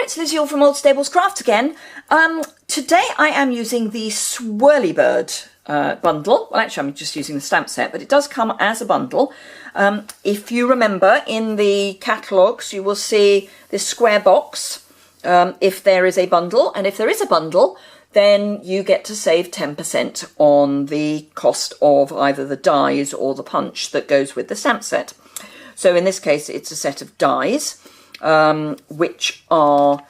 it's Lizzie all from Old Stables Craft again. Today I am using the Swirly Bird bundle. Well, actually I'm just using the stamp set, but it does come as a bundle. If you remember, in the catalogues you will see this square box if there is a bundle, and if there is a bundle then you get to save 10% on the cost of either the dies or the punch that goes with the stamp set. So in this case it's a set of dies, which are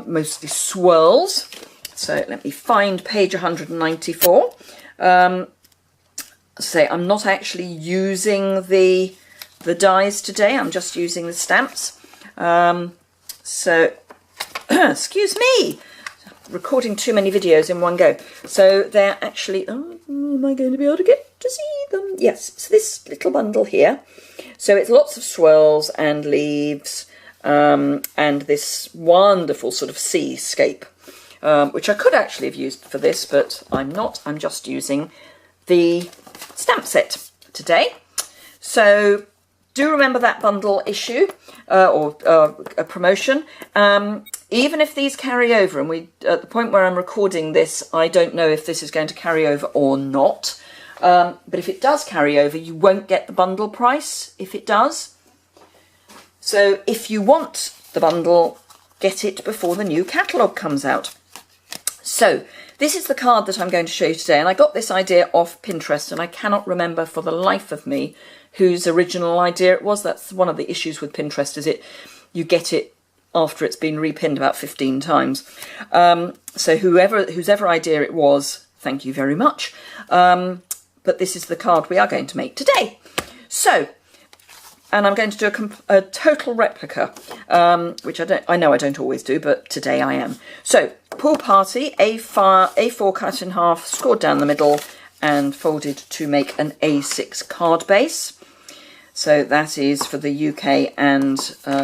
mostly swirls. So let me find page 194. So I'm not actually using the dies today, I'm just using the stamps. So excuse me, recording too many videos in one go. So they're actually, am I going to be able to get to see them? Yes, it's this little bundle here. So it's lots of swirls and leaves, and this wonderful sort of seascape, which I could actually have used for this, but I'm not. I'm just using the stamp set today. So do remember that bundle issue, or a promotion. Even if these carry over, and at the point where I'm recording this, I don't know if this is going to carry over or not. But if it does carry over, you won't get the bundle price if it does. So if you want the bundle, get it before the new catalogue comes out. So this is the card that I'm going to show you today, and I got this idea off Pinterest, and I cannot remember for the life of me whose original idea it was. That's one of the issues with Pinterest, is you get it after it's been repinned about 15 times. So whose idea it was, thank you very much. But this is the card we are going to make today. So, and I'm going to do a total replica, which I know I don't always do, but today I am. So, Pool Party, A4 cut in half, scored down the middle, and folded to make an A6 card base. So that is for the UK and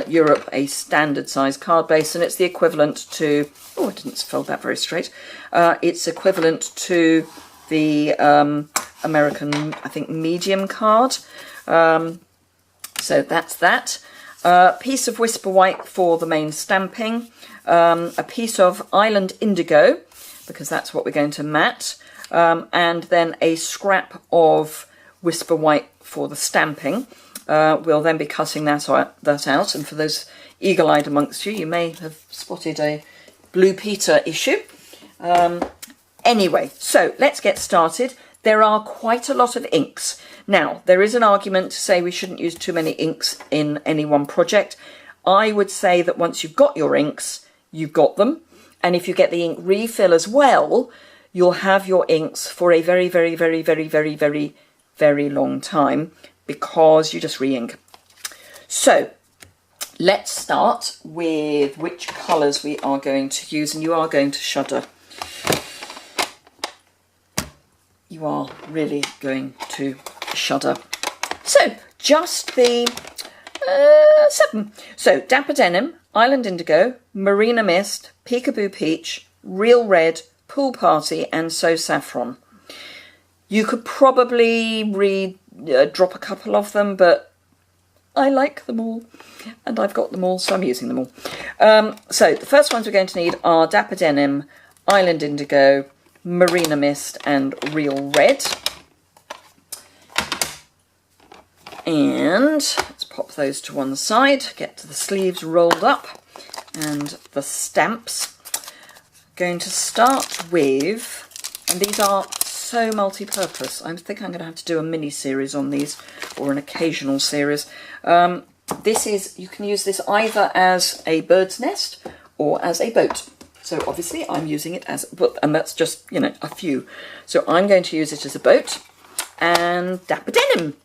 Europe a standard size card base, and it's the equivalent to, oh, I didn't fold that very straight. It's equivalent to the American, I think, medium card. So that's that. Piece of Whisper White for the main stamping. A piece of Island Indigo, because that's what we're going to mat. And then a scrap of Whisper White for the stamping. We'll then be cutting that out, and for those eagle-eyed amongst you, you may have spotted a Blue Peter issue. Anyway, so let's get started. There are quite a lot of inks. Now, there is an argument to say we shouldn't use too many inks in any one project. I would say that once you've got your inks, you've got them. And if you get the ink refill as well, you'll have your inks for a very, very, very, very, very, very, very long time, because you just re-ink. So let's start with which colours we are going to use, and you are going to shudder. You are really going to shudder. So just the 7. So Dapper Denim, Island Indigo, Marina Mist, Peekaboo Peach, Real Red, Pool Party, and So Saffron. You could probably drop a couple of them, but I like them all, and I've got them all, so I'm using them all. So the first ones we're going to need are Dapper Denim, Island Indigo, Marina Mist, and Real Red. And let's pop those to one side, get the sleeves rolled up, and the stamps. Going to start with, and these are so multi-purpose. I think I'm going to have to do a mini series on these, or an occasional series. This is, you can use this either as a bird's nest or as a boat. So obviously I'm using it as a boat, and that's just, you know, a few. So I'm going to use it as a boat. And Dapper Denim,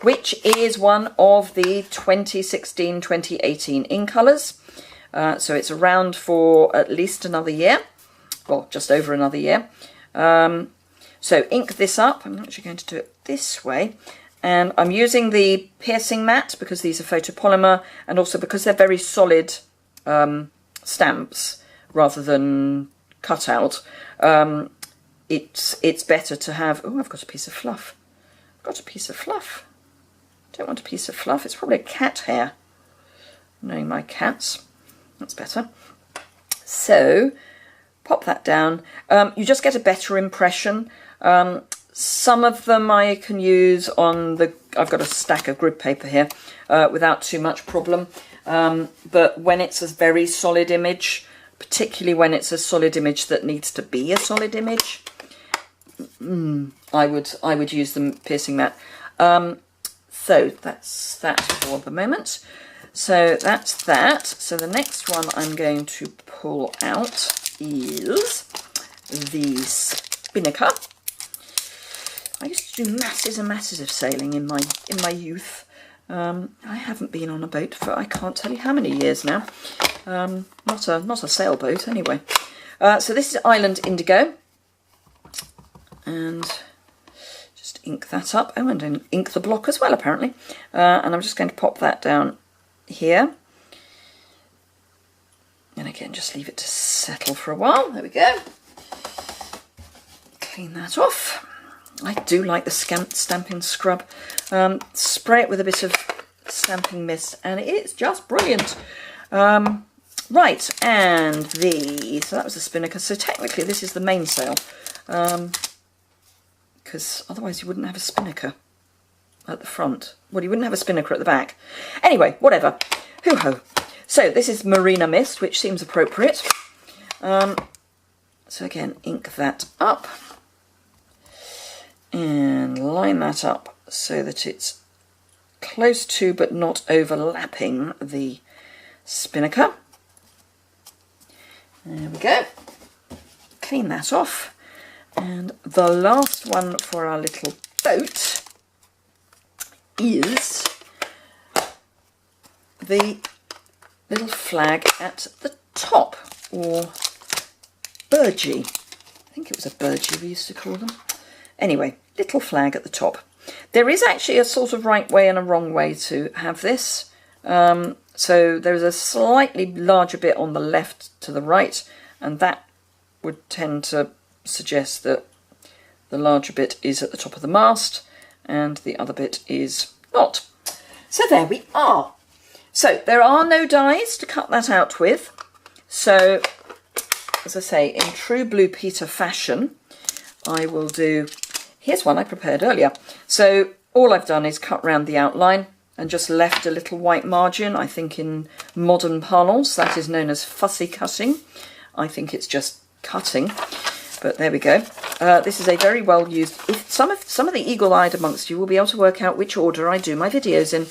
which is one of the 2016-2018 in colours. So it's around for at least another year, well, just over another year. So ink this up. I'm actually going to do it this way. And I'm using the piercing mat because these are photopolymer, and also because they're very solid stamps rather than cut out. It's better to have, oh, I've got a piece of fluff. I've got a piece of fluff. Don't want a piece of fluff. It's probably a cat hair. Knowing my cats. That's better. So pop that down. You just get a better impression. Some of them I can use on the, I've got a stack of grid paper here without too much problem. But when it's a very solid image, particularly when it's a solid image that needs to be a solid image, I would use them piercing that. So that's that for the moment. So that's that. So the next one I'm going to pull out is the spinnaker. I used to do masses and masses of sailing in my youth. I haven't been on a boat for I can't tell you how many years now. Not a sailboat anyway. So this is Island Indigo, and just ink that up. Oh, and then ink the block as well apparently. And I'm just going to pop that down here. And again, just leave it to settle for a while. There we go. Clean that off. I do like the stamping scrub. Spray it with a bit of stamping mist and it's just brilliant. Right, and so that was the spinnaker. So technically this is the mainsail, because otherwise you wouldn't have a spinnaker at the front. Well, you wouldn't have a spinnaker at the back. Anyway, whatever. Hoo-ho. So this is Marina Mist, which seems appropriate. So again, ink that up and line that up so that it's close to but not overlapping the spinnaker. There we go. Clean that off. And the last one for our little boat is the little flag at the top, or burgee. I think it was a burgee we used to call them. Anyway, little flag at the top. There is actually a sort of right way and a wrong way to have this. So there's a slightly larger bit on the left to the right, and that would tend to suggest that the larger bit is at the top of the mast and the other bit is not. So there we are. So there are no dies to cut that out with. So, as I say, in true Blue Peter fashion, I will do, here's one I prepared earlier. So all I've done is cut round the outline and just left a little white margin. I think in modern parlance that is known as fussy cutting. I think it's just cutting, but there we go. This is a very well used, if some of the eagle-eyed amongst you will be able to work out which order I do my videos in.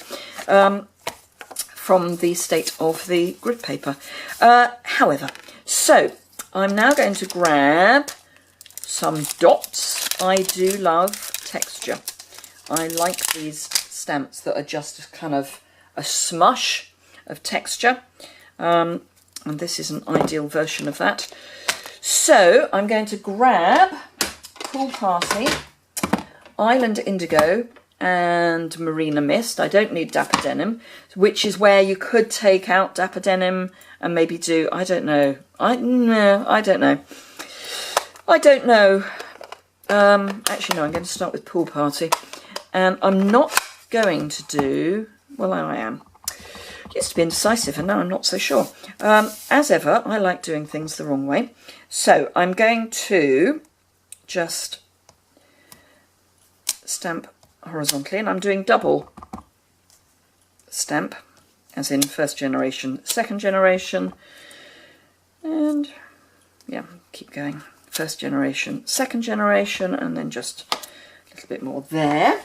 From the state of the grid paper. However, so I'm now going to grab some dots. I do love texture. I like these stamps that are just kind of a smush of texture. And this is an ideal version of that. So I'm going to grab Pool Party, Island Indigo, and Marina Mist. I don't need Dapper Denim, which is where you could take out Dapper Denim and maybe do, I don't know. I don't know. Actually, no, I'm going to start with Pool Party. And I'm not going to do, well, I am. Used to be indecisive and now I'm not so sure. As ever, I like doing things the wrong way. So I'm going to just stamp horizontally, and I'm doing double stamp, as in first generation, second generation, and yeah, keep going. First generation, second generation, and then just a little bit more there.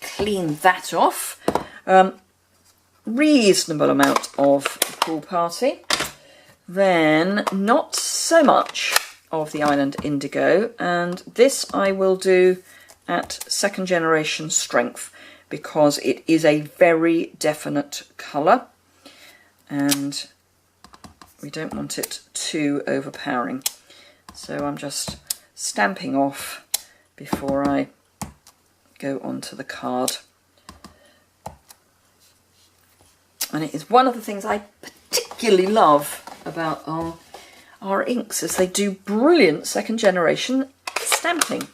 Clean that off. Reasonable amount of Pool Party. Then not so much of the Island Indigo, and this I will do at second generation strength because it is a very definite colour and we don't want it too overpowering. So I'm just stamping off before I go onto the card. And it is one of the things I particularly love about our inks, is they do brilliant second generation stamping.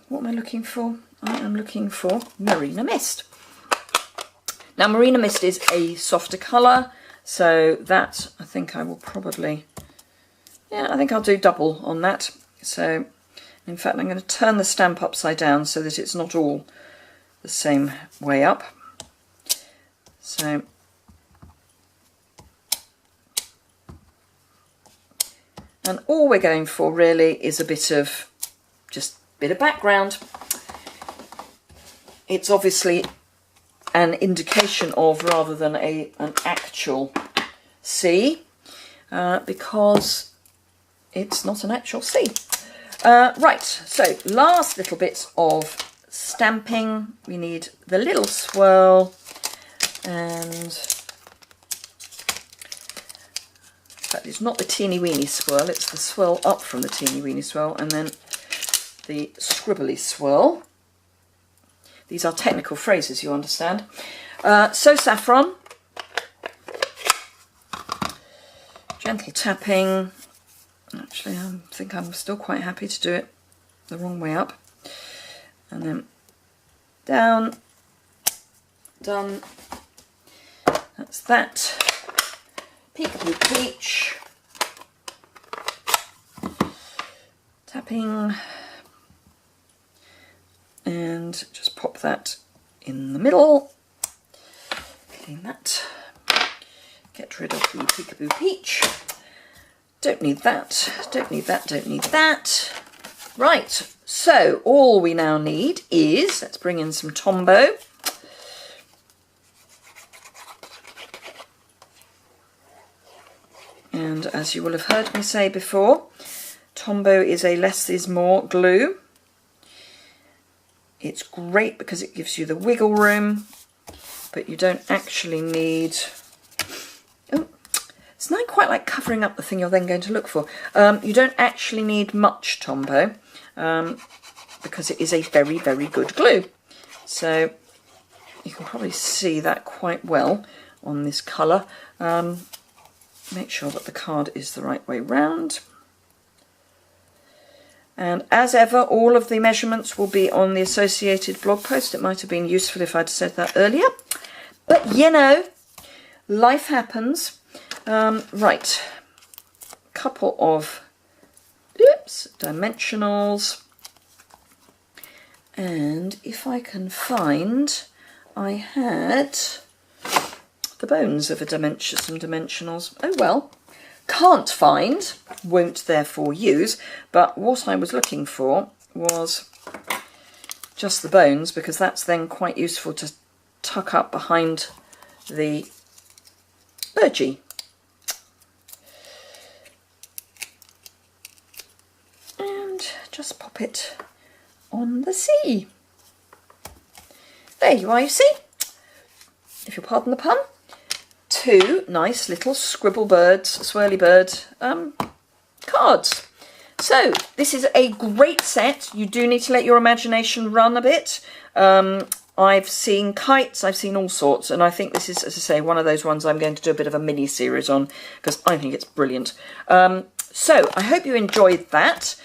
What am I looking for? I am looking for Marina Mist. Now Marina Mist is a softer colour. So that, I think I will probably, yeah, I think I'll do double on that. So in fact, I'm going to turn the stamp upside down so that it's not all the same way up. So and all we're going for really is a bit of background. It's obviously an indication of rather than an actual C, because it's not an actual C. Right, so last little bit of stamping. We need the little swirl, and in fact it's not the teeny weeny swirl, it's the swirl up from the teeny weeny swirl, and then the scribbly swirl. These are technical phrases, you understand. So saffron, gentle tapping. Actually, I think I'm still quite happy to do it the wrong way up. And then down, done. That's that. Peekaboo peach. Tapping. And just pop that in the middle. Clean that. Get rid of the peekaboo peach. Don't need that, don't need that, don't need that. Right, so all we now need is, let's bring in some Tombow. And as you will have heard me say before, Tombow is a less is more glue. It's great because it gives you the wiggle room, but you don't actually need... Oh, it's not quite like covering up the thing you're then going to look for. You don't actually need much Tombow, because it is a very, very good glue. So you can probably see that quite well on this colour. Make sure that the card is the right way round. And as ever, all of the measurements will be on the associated blog post. It might have been useful if I'd said that earlier. But, you know, life happens. Right, couple of dimensionals. And if I can find, I had the bones of some dimensionals. Oh well. Can't find, won't therefore use, but what I was looking for was just the bones, because that's then quite useful to tuck up behind the burgee. And just pop it on the C. There you are, you see, if you'll pardon the pun. Two nice little swirly bird cards. So this is a great set. You do need to let your imagination run a bit. I've seen kites, I've seen all sorts, and I think this is, as I say, one of those ones I'm going to do a bit of a mini series on because I think it's brilliant. So I hope you enjoyed that.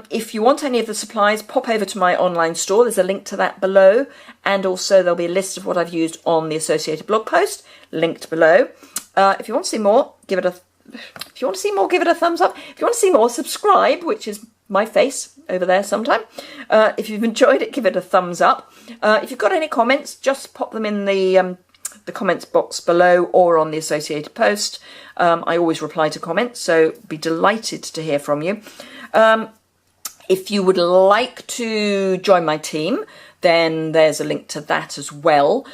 If you want any of the supplies, pop over to my online store. There's a link to that below, and also there'll be a list of what I've used on the associated blog post, linked below. If you want to see more, give it a thumbs up. If you want to see more, subscribe, which is my face over there sometime. If you've enjoyed it, give it a thumbs up. If you've got any comments, just pop them in the comments box below or on the associated post. I always reply to comments, so be delighted to hear from you. If you would like to join my team, then there's a link to that as well.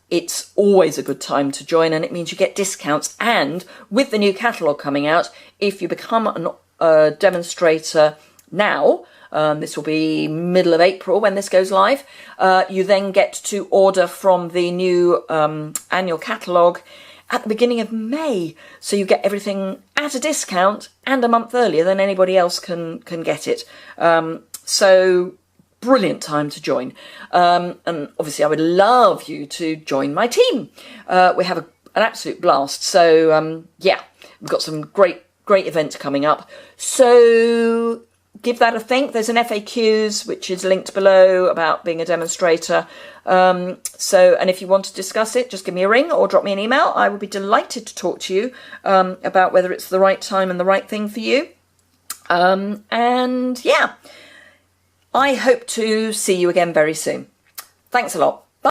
It's always a good time to join, and it means you get discounts. And with the new catalogue coming out, if you become a demonstrator now, this will be middle of April when this goes live, you then get to order from the new annual catalogue at the beginning of May. So you get everything at a discount and a month earlier than anybody else can get it. So brilliant time to join. And obviously I would love you to join my team. We have an absolute blast. So yeah, we've got some great events coming up. So give that a think. There's an FAQs, which is linked below, about being a demonstrator. And if you want to discuss it, just give me a ring or drop me an email. I would be delighted to talk to you about whether it's the right time and the right thing for you. And yeah, I hope to see you again very soon. Thanks a lot.